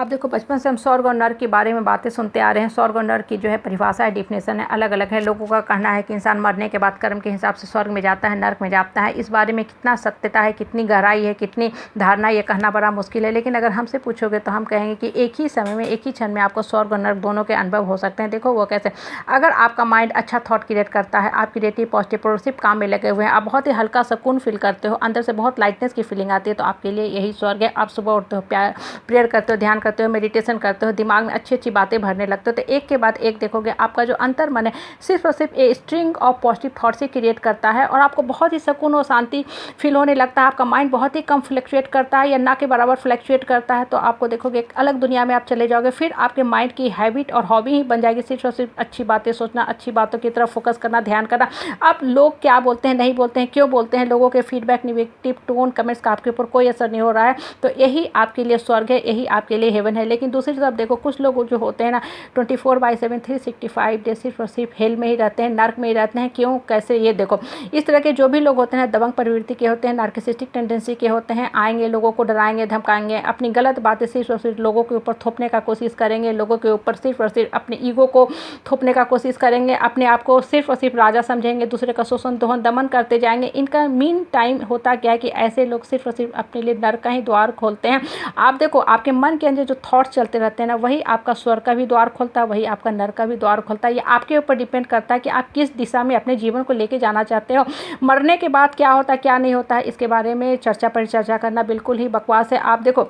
आप देखो बचपन से हम स्वर्ग और नर्क के बारे में बातें सुनते आ रहे हैं। स्वर्ग और नर्क की जो है परिभाषा है, डिफिनेशन है, अलग अलग है। लोगों का कहना है कि इंसान मरने के बाद कर्म के हिसाब से स्वर्ग में जाता है, नर्क में जाता है। इस बारे में कितना सत्यता है, कितनी गहराई है, कितनी धारणा, ये कहना बड़ा मुश्किल है। लेकिन अगर हमसे पूछोगे तो हम कहेंगे कि एक ही समय में, एक ही क्षण में आपको स्वर्ग और नर्क दोनों के अनुभव हो सकते हैं। देखो वो कैसे, अगर आपका माइंड अच्छा थॉट क्रिएट करता है, आप क्रिएटिव पॉजिटिव प्रोडक्टिव काम में लगे हुए हैं, आप बहुत ही हल्का सुकून फील करते हो, अंदर से बहुत लाइटनेस की फीलिंग आती है, तो आपके लिए यही स्वर्ग है। आप सुबह उठते हो, प्रेयर करते हो, ध्यान करते हो, मेडिटेशन करते हो, दिमाग में अच्छी अच्छी बातें भरने लगते हो, तो एक के बाद एक देखोगे आपका जो अंतर मन है सिर्फ और सिर्फ a string of positive thought से क्रिएट करता है और आपको बहुत ही सुकून और शांति फील होने लगता है। आपका माइंड बहुत ही कम फ्लक्चुएट करता है या ना के बराबर फ्लक्चुएट करता है, तो आपको देखोगे एक अलग दुनिया में आप चले जाओगे। फिर आपके माइंड की हैबिट और हॉबी ही बन जाएगी सिर्फ और सिर्फ अच्छी बातें सोचना, अच्छी बातों की तरफ फोकस करना, ध्यान करना। अब लोग क्या बोलते हैं, नहीं बोलते हैं, क्यों बोलते हैं, लोगों के फीडबैक, नेगेटिव टोन, कमेंट्स का आपके ऊपर कोई असर नहीं हो रहा है, तो यही आपके लिए स्वर्ग है, यही आपके लिए हेवन है। लेकिन दूसरी तरफ देखो, कुछ लोग जो होते हैं ना 24/7 365 डे सिर्फ और सिर्फ हेल में ही रहते हैं, नर्क में ही रहते हैं। क्यों, कैसे, ये देखो इस तरह के जो भी लोग होते हैं दबंग प्रवृत्ति के होते हैं, नार्किसिस्टिक टेंडेंसी के होते हैं, आएंगे लोगों को डराएंगे, धमकाएंगे, अपनी गलत बातें सिर्फ और सिर्फ लोगों के ऊपर थोपने का कोशिश करेंगे, लोगों के ऊपर सिर्फ और सिर्फ अपने ईगो को थोपने का कोशिश करेंगे, अपने आप को सिर्फ और सिर्फ राजा समझेंगे, दूसरे का शोषण दोहन दमन करते जाएंगे। इनका मीन टाइम होता क्या है कि ऐसे लोग सिर्फ और सिर्फ अपने लिए नर्क का ही द्वार खोलते हैं। आप देखो आपके मन के अंदर जो थॉट्स चलते रहते हैं ना, वही आपका स्वर्ग का भी द्वार खोलता है, वही आपका नर्क का भी द्वार खोलता है। ये आपके ऊपर डिपेंड करता है कि आप किस दिशा में अपने जीवन को लेके जाना चाहते हो। मरने के बाद क्या होता है, क्या नहीं होता है, इसके बारे में चर्चा पर चर्चा करना बिल्कुल ही बकवास है। आप देखो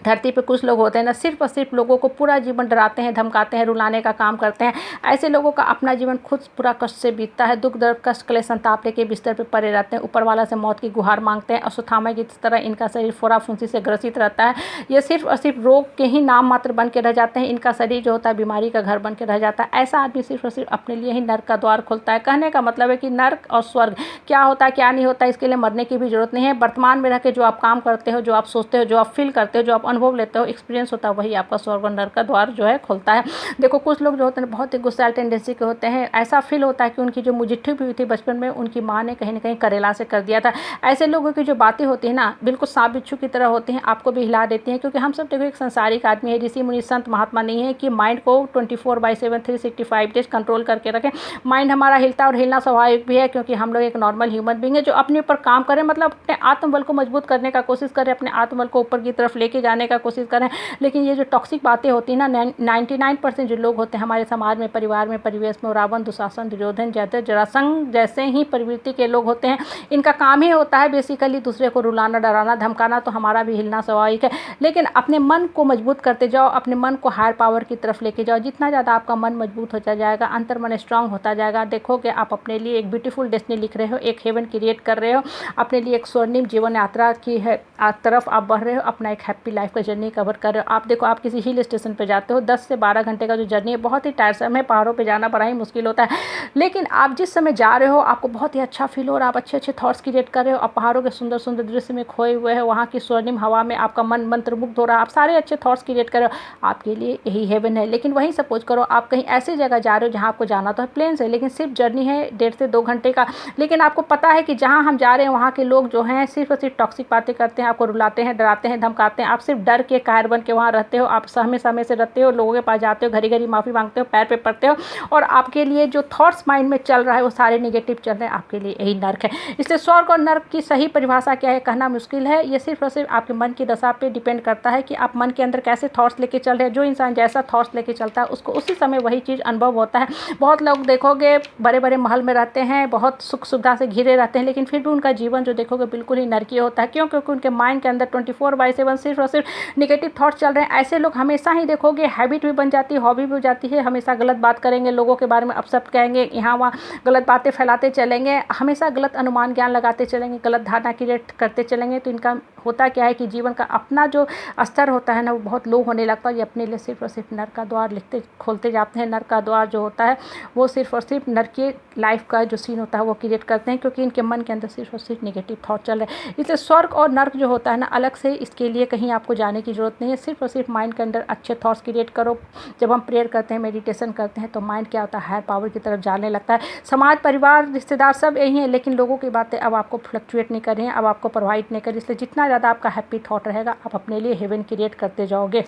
धरती पे कुछ लोग होते हैं ना, सिर्फ और सिर्फ लोगों को पूरा जीवन डराते हैं, धमकाते हैं, रुलाने का काम करते हैं। ऐसे लोगों का अपना जीवन खुद पूरा कष्ट से बीतता है, दुख दर्द कष्ट क्लेश संताप लेके बिस्तर पे पड़े रहते हैं, ऊपर वाला से मौत की गुहार मांगते हैं। अश्वत्थामा की तरह इनका शरीर फोड़ा फुंसी से ग्रसित रहता है। ये सिर्फ और सिर्फ रोग के ही नाम मात्र बन के रह जाते हैं। इनका शरीर जो होता है बीमारी का घर बन के रह जाता है। ऐसा आदमी सिर्फ और सिर्फ अपने लिए ही नर्क का द्वार खोलता है। कहने का मतलब है कि नर्क और स्वर्ग क्या होता है, क्या नहीं होता, इसके लिए मरने की भी जरूरत नहीं है। वर्तमान में रह के जो आप काम करते हो, जो आप सोचते हो, जो आप फील करते हो, जो आप अनुभव लेते हो, एक्सपीरियंस होता है, वही आपका स्वर्ग और नर्क का द्वार जो है खोलता है। देखो कुछ लोग जो होते हैं बहुत ही गुस्सैल टेंडेंसी के होते हैं। ऐसा फील होता है कि उनकी जो मुजिट्ठी भी हुई थी बचपन में, उनकी माँ ने कहीं ना कहीं करेला से कर दिया था। ऐसे लोगों की जो बातें होती है ना, बिल्कुल सांप बिच्छू की तरह होती हैं, आपको भी हिला देती हैं। क्योंकि हम सब देखो एक संसारिक आदमी है, ऋषि मुनि संत महात्मा नहीं है कि माइंड को 24/7 365 डेज कंट्रोल करके रखें। माइंड हमारा हिलता और हिलना स्वाभाविक भी है, क्योंकि हम लोग एक नॉर्मल ह्यूमन बीइंग है जो अपने ऊपर काम करें, मतलब अपने आत्मबल को मजबूत करने का कोशिश करें, अपने आत्मबल को ऊपर की तरफ लेके जाने का कोशिश करें। लेकिन ये जो टॉक्सिक बातें होती हैं ना, 99% जो लोग होते हैं हमारे समाज में, परिवार में, परिवेश में, रावण, दुशासन, दुर्योधन, जयद्रथ, जरासंध जैसे ही प्रवृत्ति के लोग होते हैं, इनका काम ही होता है बेसिकली दूसरे को रुलाना, डराना, धमकाना। तो हमारा भी हिलना स्वाभाविक है। लेकिन अपने मन को मजबूत करते जाओ, अपने मन को हायर पावर की तरफ लेके जाओ। जितना ज़्यादा आपका मन मजबूत होता जाएगा, अंतर मन स्ट्रांग होता जाएगा, देखोगे आप अपने लिए एक ब्यूटीफुल डेस्टिनी लिख रहे हो, एक हेवन क्रिएट कर रहे हो, अपने लिए एक स्वर्णिम जीवन यात्रा की है तरफ आप बढ़ रहे हो, अपना एक हैप्पी लाइफ का जर्नी कवर कर रहे हो। आप देखो आप किसी हिल स्टेशन पे जाते हो, 10 से 12 घंटे का जो जर्नी है बहुत ही टायरसम है, पहाड़ों पे जाना बड़ा ही मुश्किल होता है। लेकिन आप जिस समय जा रहे हो आपको बहुत ही अच्छा फील हो रहा है, आप अच्छे अच्छे थॉट्स क्रिएट कर रहे हो, आप पहाड़ों के सुंदर सुंदर दृश्य में खोए हुए हो, वहाँ की स्वर्णिम हवा में आपका मन मंत्रमुग्ध हो रहा है, आप सारे अच्छे थॉट्स क्रिएट कर रहे हो, आपके लिए यही हेवन है। लेकिन वही सपोज करो आप कहीं ऐसी जगह जा रहे हो जहाँ आपको जाना तो है प्लेन से, लेकिन सिर्फ जर्नी है 1.5 से 2 घंटे का। लेकिन आपको पता है कि जहाँ हम जा रहे हैं वहाँ के लोग जो हैं सिर्फ और सिर्फ टॉक्सिक बातें करते हैं, आपको रुलाते हैं, डराते हैं, धमकाते हैं। आप सिर्फ डर के कायर बन के वहाँ रहते हो, आप समय से रहते हो, लोगों के पास जाते हो, घड़ी घड़ी माफ़ी मांगते हो, पैर पे पड़ते हो, और आपके लिए जो थॉट्स माइंड में चल रहा है वो सारे नेगेटिव चल रहे हैं, आपके लिए यही नर्क है। इसलिए स्वर्ग और नर्क की सही परिभाषा क्या है कहना मुश्किल है। ये सिर्फ और सिर्फ आपके मन की दशा पे डिपेंड करता है कि आप मन के अंदर कैसे थॉट्स लेके चल रहे हैं। जो इंसान जैसा थॉट्स लेके चलता है उसको उसी समय वही चीज़ अनुभव होता है। बहुत लोग देखोगे बड़े बड़े महल में रहते हैं, बहुत सुख सुविधा से घिरे रहते हैं, लेकिन फिर भी उनका जीवन जो देखोगे बिल्कुल ही नरकीय होता है। क्यों? क्योंकि उनके माइंड के अंदर 24/7 सिर्फ और सिर्फ निगेटिव थॉट्स चल रहे हैं। ऐसे लोग हमेशा ही देखोगे हैबिट भी बन जाती है, हॉबी भी हो जाती है, हमेशा गलत बात करेंगे, लोगों के बारे में अपशब्द कहेंगे, यहाँ वहाँ गलत बातें फैलाते चलेंगे, हमेशा गलत अनुमान ज्ञान लगाते चलेंगे, गलत धारणा क्रिएट करते चलेंगे। तो इनका होता क्या है कि जीवन का अपना जो स्तर होता है ना वो बहुत लो होने लगता है। ये अपने लिए सिर्फ और सिर्फ नर्क का द्वार खोलते जाते हैं। नर्क का द्वार जो होता है वो सिर्फ और सिर्फ नर्क की लाइफ का जो सीन होता है वो क्रिएट करते हैं, क्योंकि इनके मन के अंदर सिर्फ और सिर्फ नेगेटिव थॉट चल रहे हैं। इसलिए स्वर्ग और नर्क जो होता है ना, अलग से इसके लिए कहीं आपको जाने की जरूरत नहीं है। सिर्फ और सिर्फ माइंड के अंदर अच्छे थॉट्स क्रिएट करो। जब हम प्रेयर करते हैं, मेडिटेशन करते हैं, तो माइंड क्या होता है, हायर पावर की तरफ जाने लगता है। समाज, परिवार, रिश्तेदार सब यही हैं, लेकिन लोगों की बातें अब आपको फ्लक्चुएट नहीं कर रही हैं, अब आपको प्रभावित नहीं कर रही। इसलिए जितना ज़्यादा आपका हैप्पी थॉट रहेगा, आप अपने लिए हेवन क्रिएट करते जाओगे।